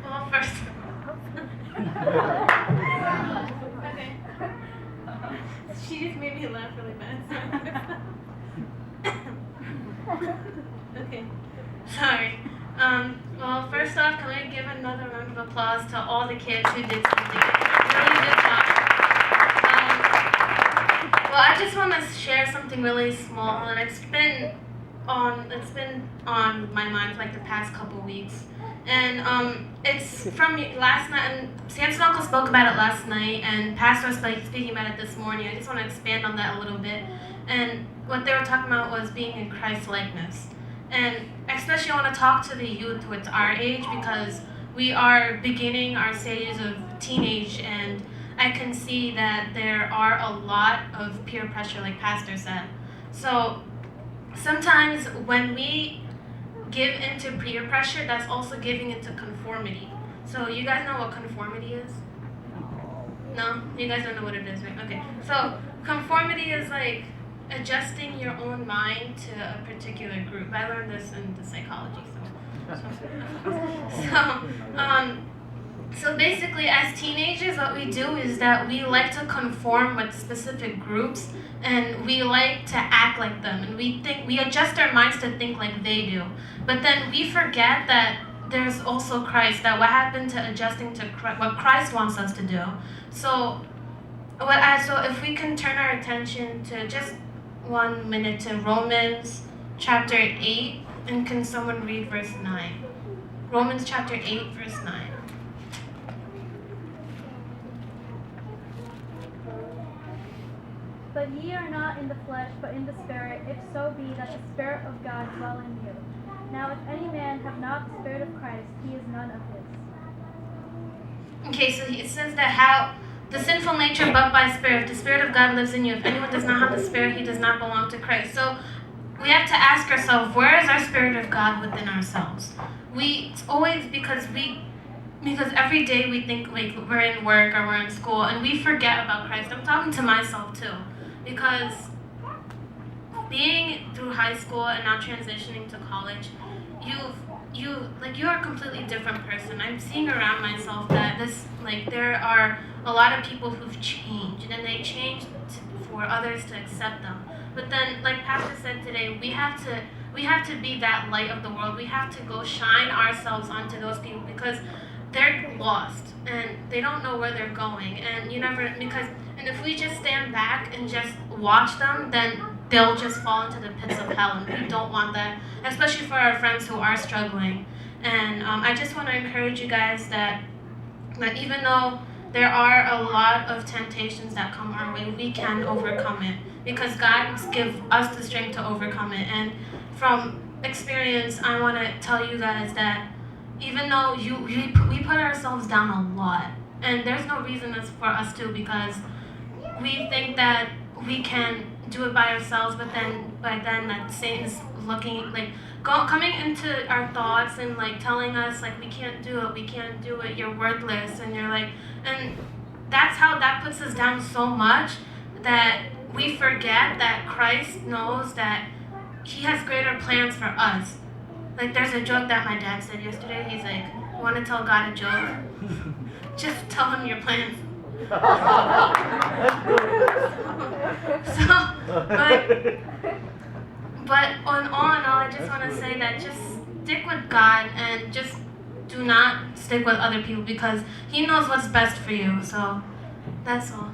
Well, first. Okay. She just made me laugh really bad. Okay. Sorry. Well, first off, can I give another round of applause to all the kids who did something really good job. Well, I just want to share something really small, and it's been on my mind for like the past couple weeks. And it's from last night, and Sam's uncle spoke about it last night, and Pastor was speaking about it this morning. I just want to expand on that a little bit. And what they were talking about was being in Christ likeness. And especially I want to talk to the youth who it's our age, because we are beginning our stages of teenage, and I can see that there are a lot of peer pressure, like Pastor said. So sometimes when we give into peer pressure, that's also giving into conformity. So you guys know what conformity is? No? You guys don't know what it is, right? Okay. So conformity is like adjusting your own mind to a particular group. I learned this in the psychology. So basically, as teenagers, what we do is that we like to conform with specific groups, and we like to act like them, and we adjust our minds to think like they do. But then we forget that there's also Christ. That what happened to adjusting to what Christ wants us to do. So if we can turn our attention to just 1 minute to Romans chapter 8, and can someone read verse 9? Romans chapter 8, verse 9. But ye are not in the flesh, but in the Spirit, if so be that the Spirit of God dwell in you. Now if any man have not the Spirit of Christ, he is none of his. Okay, so it says that how the sinful nature, but by Spirit, the Spirit of God lives in you. If anyone does not have the Spirit, he does not belong to Christ. So we have to ask ourselves, where is our Spirit of God within ourselves? It's always because every day we think like we're in work or we're in school, and we forget about Christ. I'm talking to myself too, because being through high school and now transitioning to college, you are a completely different person. I'm seeing around myself that there are a lot of people who've changed, and they changed for others to accept them. But then, like Pastor said today, we have to be that light of the world. We have to go shine ourselves onto those people, because they're lost and they don't know where they're going. And and if we just stand back and just watch them, then they'll just fall into the pits of hell, and we don't want that, especially for our friends who are struggling. And I just want to encourage you guys that even though there are a lot of temptations that come our way, we can overcome it, because God gives us the strength to overcome it. And from experience, I want to tell you guys that even though we put ourselves down a lot, and there's no reason for us to, because we think that we can do it by ourselves, but then that Satan's coming into our thoughts and telling us we can't do it, you're worthless, and and that's how that puts us down so much that we forget that Christ knows that he has greater plans for us. There's a joke that my dad said yesterday. He's like, you want to tell God a joke? Just tell him your plans. But all in all, I just want to say that just stick with God, and just do not stick with other people, because he knows what's best for you. So that's all.